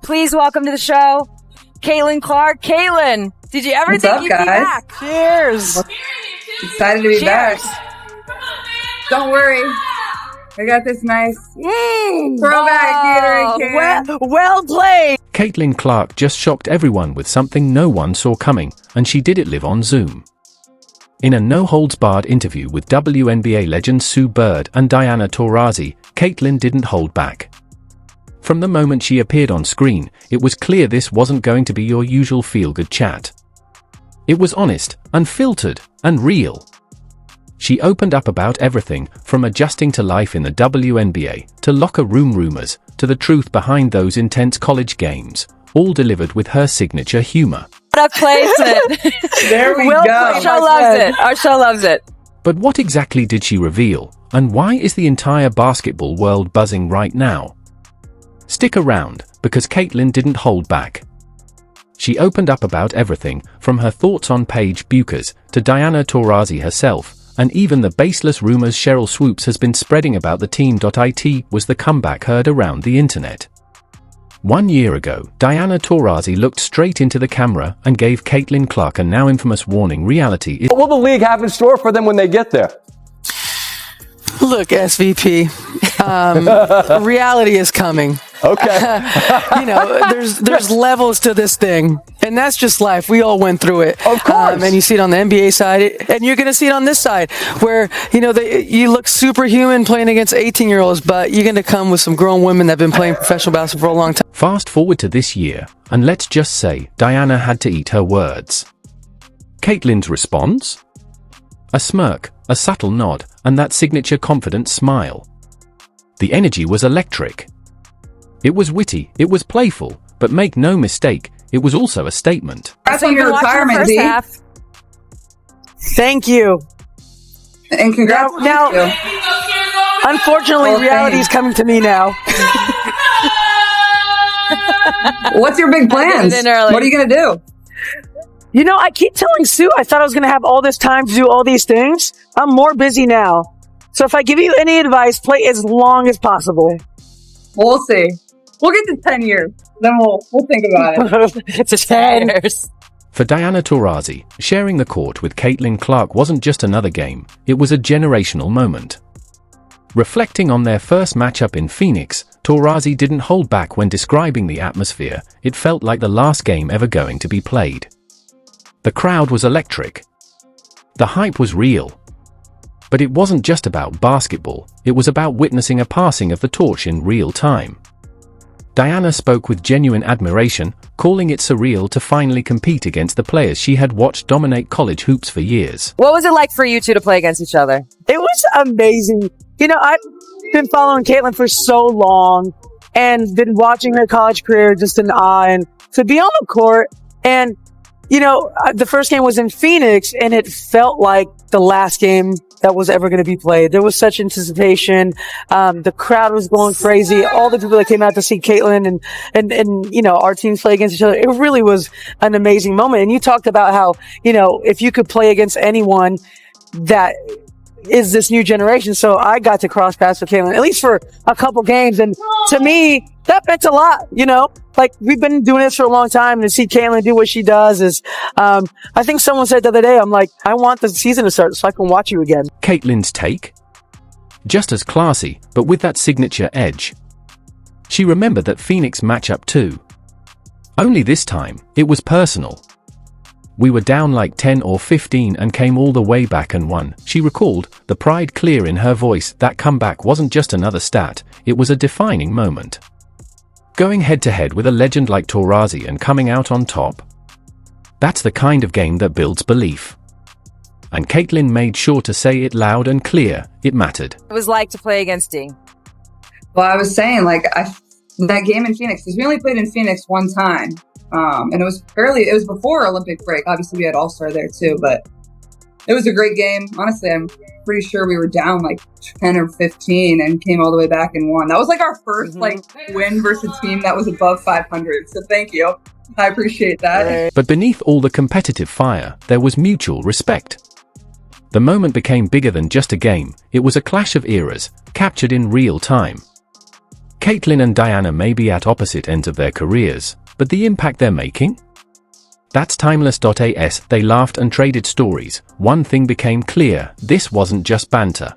Please welcome to the show, Caitlin Clark. Caitlin, did you ever think you'd be back? Cheers. Excited to be back. Don't worry. I got this nice throwback Gatorade can. Well played. Caitlin Clark just shocked everyone with something no one saw coming, and she did it live on Zoom. In a no-holds-barred interview with WNBA legends Bird and Diana Taurasi, Caitlin didn't hold back. From the moment she appeared on screen, it was clear this wasn't going to be your usual feel-good chat. It was honest, unfiltered, and real. She opened up about everything, from adjusting to life in the WNBA, to locker room rumors, to the truth behind those intense college games, all delivered with her signature humor. Product placement. There we go. Our show loves it. Our show loves it. But what exactly did she reveal, and why is the entire basketball world buzzing right now? Stick around, because Caitlin didn't hold back. She opened up about everything, from her thoughts on Paige Bueckers, to Diana Taurasi herself, and even the baseless rumors Cheryl Swoops has been spreading about the team. It was the comeback heard around the internet. 1 year ago, Diana Taurasi looked straight into the camera and gave Caitlin Clark a now infamous warning: reality is... What will the league have in store for them when they get there? Look, SVP, reality is coming. Okay. There's levels to this thing, and that's just life. We all went through it. Of course. And you see it on the NBA side, and you're going to see it on this side, where, you look superhuman playing against 18-year-olds, but you're going to come with some grown women that have been playing professional basketball for a long time. Fast forward to this year, and let's just say, Diana had to eat her words. Caitlin's response? A smirk, a subtle nod, and that signature confident smile. The energy was electric. It was witty, it was playful, but make no mistake, it was also a statement. That's on your retirement, D. Thank you. And congrats. Now, unfortunately, reality is coming to me now. What's your big plans? What are you going to do? I keep telling Sue I thought I was going to have all this time to do all these things. I'm more busy now. So if I give you any advice, play as long as possible. We'll see. We'll get to 10 years. Then we'll think about it. It's 10 years. For Diana Taurasi, sharing the court with Caitlin Clark wasn't just another game, it was a generational moment. Reflecting on their first matchup in Phoenix, Taurasi didn't hold back when describing the atmosphere. It felt like the last game ever going to be played. The crowd was electric. The hype was real. But it wasn't just about basketball, it was about witnessing a passing of the torch in real time. Diana spoke with genuine admiration, calling it surreal to finally compete against the players she had watched dominate college hoops for years. What was it like for you two to play against each other? It was amazing. I've been following Caitlin for so long and been watching her college career just in awe, and to be on the court and the first game was in Phoenix, and it felt like the last game that was ever going to be played. There was such anticipation. The crowd was going crazy. All the people that came out to see Caitlin and our teams play against each other. It really was an amazing moment. And you talked about how, if you could play against anyone that is this new generation. So I got to cross paths with Caitlin, at least for a couple games. And to me, that meant a lot, Like, we've been doing this for a long time, and to see Caitlin do what she does is, I think someone said the other day, I'm like, I want the season to start so I can watch you again. Caitlin's take? Just as classy, but with that signature edge. She remembered that Phoenix matchup too. Only this time, it was personal. We were down like 10 or 15 and came all the way back and won, she recalled, the pride clear in her voice. That comeback wasn't just another stat, it was a defining moment. Going head-to-head with a legend like Taurasi and coming out on top? That's the kind of game that builds belief. And Caitlin made sure to say it loud and clear, it mattered. It was like to play against D. Well, I was saying, that game in Phoenix, because we only played in Phoenix one time. And it was before Olympic break. Obviously, we had All-Star there too, but it was a great game. Honestly, I'm pretty sure we were down like 10 or 15 and came all the way back and won. That was like our first win versus a team that was above 500. So thank you. I appreciate that. But beneath all the competitive fire, there was mutual respect. The moment became bigger than just a game. It was a clash of eras, captured in real time. Caitlin and Diana may be at opposite ends of their careers, but the impact they're making? That's timeless.as. They laughed and traded stories. One thing became clear: this wasn't just banter.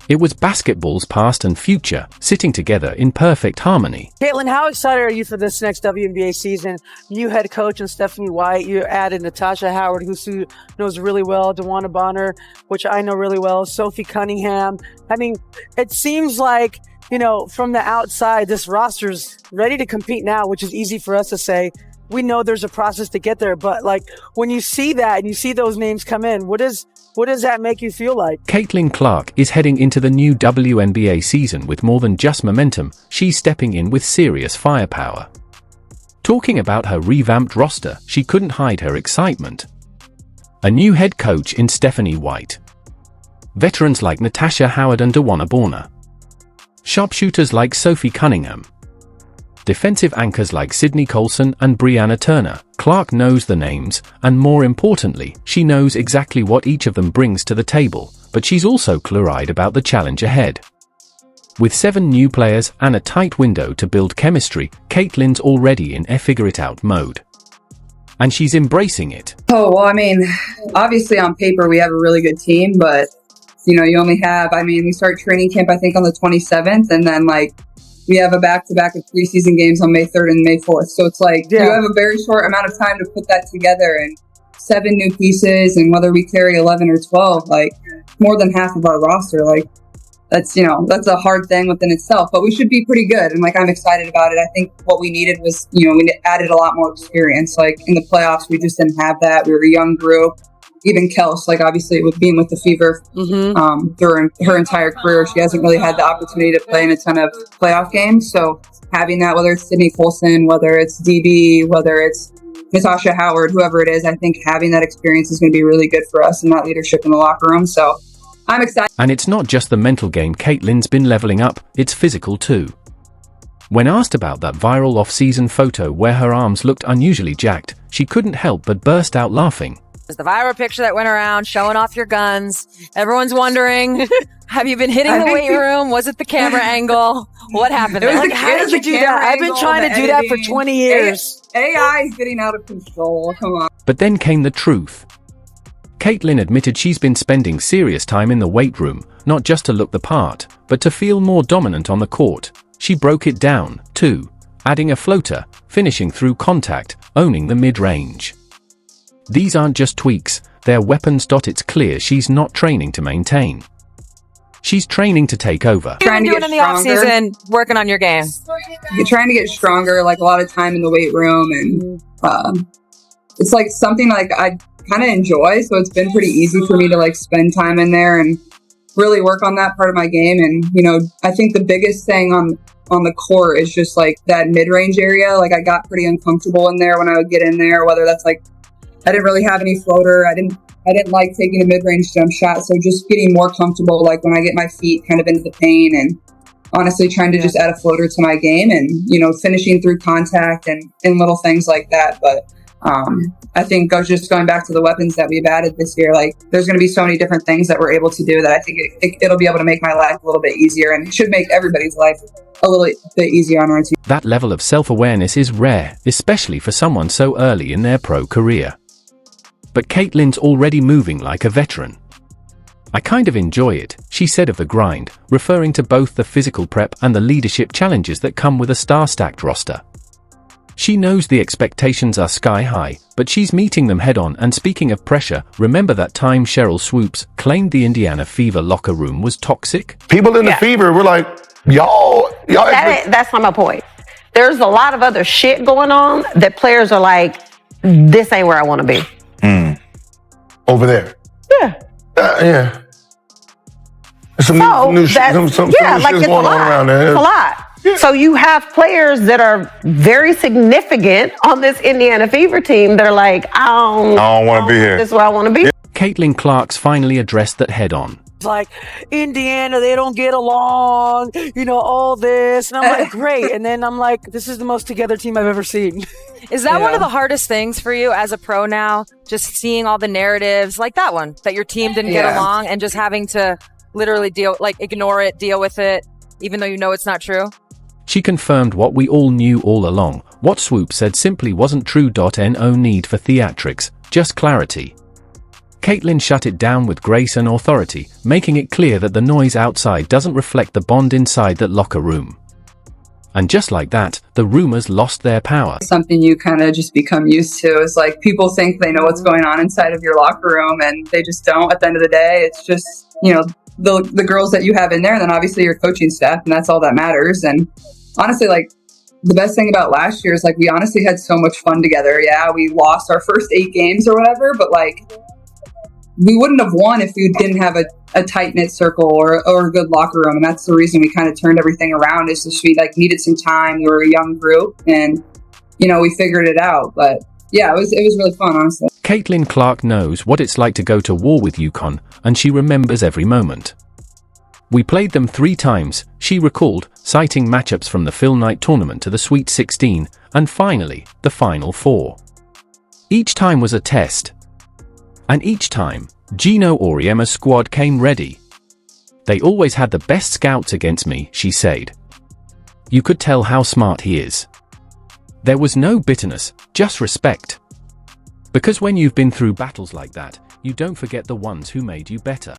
It was basketball's past and future, sitting together in perfect harmony. Caitlin, how excited are you for this next WNBA season? New head coach and Stephanie White. You added Natasha Howard, who Sue knows really well, DeWanna Bonner, which I know really well, Sophie Cunningham. I mean, it seems like, from the outside, this roster's ready to compete now, which is easy for us to say. We know there's a process to get there, but when you see that and you see those names come in, what does that make you feel like? Caitlin Clark is heading into the new WNBA season with more than just momentum. She's stepping in with serious firepower. Talking about her revamped roster, she couldn't hide her excitement. A new head coach in Stephanie White. Veterans like Natasha Howard and DeWanna Bonner. Sharpshooters like Sophie Cunningham. Defensive anchors like Sydney Colson and Brianna Turner. Clark knows the names, and more importantly, she knows exactly what each of them brings to the table, but she's also clear-eyed about the challenge ahead. With 7 new players and a tight window to build chemistry, Caitlin's already in figure-it-out mode. And she's embracing it. Oh, well, I mean, obviously on paper we have a really good team, but, you only have, we start training camp, I think, on the 27th, and then, we have a back-to-back of preseason games on May 3rd and May 4th. So it's you have a very short amount of time to put that together, and 7 new pieces, and whether we carry 11 or 12, more than half of our roster, that's a hard thing within itself, but we should be pretty good. And I'm excited about it. I think what we needed was, we added a lot more experience. In the playoffs, we just didn't have that. We were a young group. Even Kels, obviously with being with the Fever during her entire career, she hasn't really had the opportunity to play in a ton of playoff games. So having that, whether it's Sydney Colson, whether it's DB, whether it's Natasha Howard, whoever it is, I think having that experience is going to be really good for us and that leadership in the locker room. So I'm excited. And it's not just the mental game Caitlin's been leveling up, it's physical too. When asked about that viral off-season photo where her arms looked unusually jacked, she couldn't help but burst out laughing. The viral picture that went around showing off your guns. Everyone's wondering, have you been hitting the weight room? Was it the camera angle? What happened? How did you do that? I've been trying to do that for 20 years. AI is getting out of control. Come on. But then came the truth. Caitlin admitted she's been spending serious time in the weight room, not just to look the part, but to feel more dominant on the court. She broke it down, too, adding a floater, finishing through contact, owning the mid-range. These aren't just tweaks, they're weapons. It's clear she's not training to maintain. She's training to take over. What are you doing in the off-season, working on your game? You're trying to get stronger, a lot of time in the weight room, and it's something I kind of enjoy, so it's been pretty easy for me to spend time in there and really work on that part of my game. And I think the biggest thing on the court is just that mid-range area. I got pretty uncomfortable in there when I would get in there, whether that's I didn't really have any floater. I didn't like taking a mid-range jump shot. So just getting more comfortable, when I get my feet kind of into the paint, and honestly trying to just add a floater to my game, and, finishing through contact and little things like that. But I think just going back to the weapons that we've added this year, there's going to be so many different things that we're able to do that I think it'll be able to make my life a little bit easier, and it should make everybody's life a little bit easier on our team. That level of self-awareness is rare, especially for someone so early in their pro career. But Caitlin's already moving like a veteran. I kind of enjoy it, she said of the grind, referring to both the physical prep and the leadership challenges that come with a star-stacked roster. She knows the expectations are sky high, but she's meeting them head on. And speaking of pressure, remember that time Cheryl Swoops claimed the Indiana Fever locker room was toxic? People in the Fever were like, y'all. That's not my point. There's a lot of other shit going on that players are like, this ain't where I want to be. Over there. Yeah. Yeah. Some new shit going on around there. It's a lot. Yeah. So you have players that are very significant on this Indiana Fever team that are like, I don't want to be here. This is where I want to be. Yeah. Caitlin Clark's finally addressed that head on. It's Indiana, they don't get along, all this. And I'm great. And then I'm this is the most together team I've ever seen. Is that one of the hardest things for you as a pro now? Just seeing all the narratives like that one, that your team didn't get along, and just having to literally ignore it, deal with it, even though it's not true? She confirmed what we all knew all along. What Swoop said simply wasn't true. No need for theatrics, just clarity. Caitlin shut it down with grace and authority, making it clear that the noise outside doesn't reflect the bond inside that locker room. And just like that, the rumors lost their power. Something you kind of just become used to is like people think they know what's going on inside of your locker room and they just don't. At the end of the day, it's just, you know, the girls that you have in there, and then obviously your coaching staff, and that's all that matters. And honestly, like, the best thing about last year is like we honestly had so much fun together. Yeah, we lost our first 8 games or whatever, but like we wouldn't have won if we didn't have a tight-knit circle or a good locker room. And that's the reason we kind of turned everything around, is just we like needed some time. We were a young group and, you know, we figured it out. But yeah, it was really fun, honestly. Caitlin Clark knows what it's like to go to war with UConn, and she remembers every moment. We played them 3 times, she recalled, citing matchups from the Phil Knight tournament to the Sweet 16, and finally, the Final 4. Each time was a test. And each time, Gino Auriemma's squad came ready. They always had the best scouts against me, she said. You could tell how smart he is. There was no bitterness, just respect. Because when you've been through battles like that, you don't forget the ones who made you better.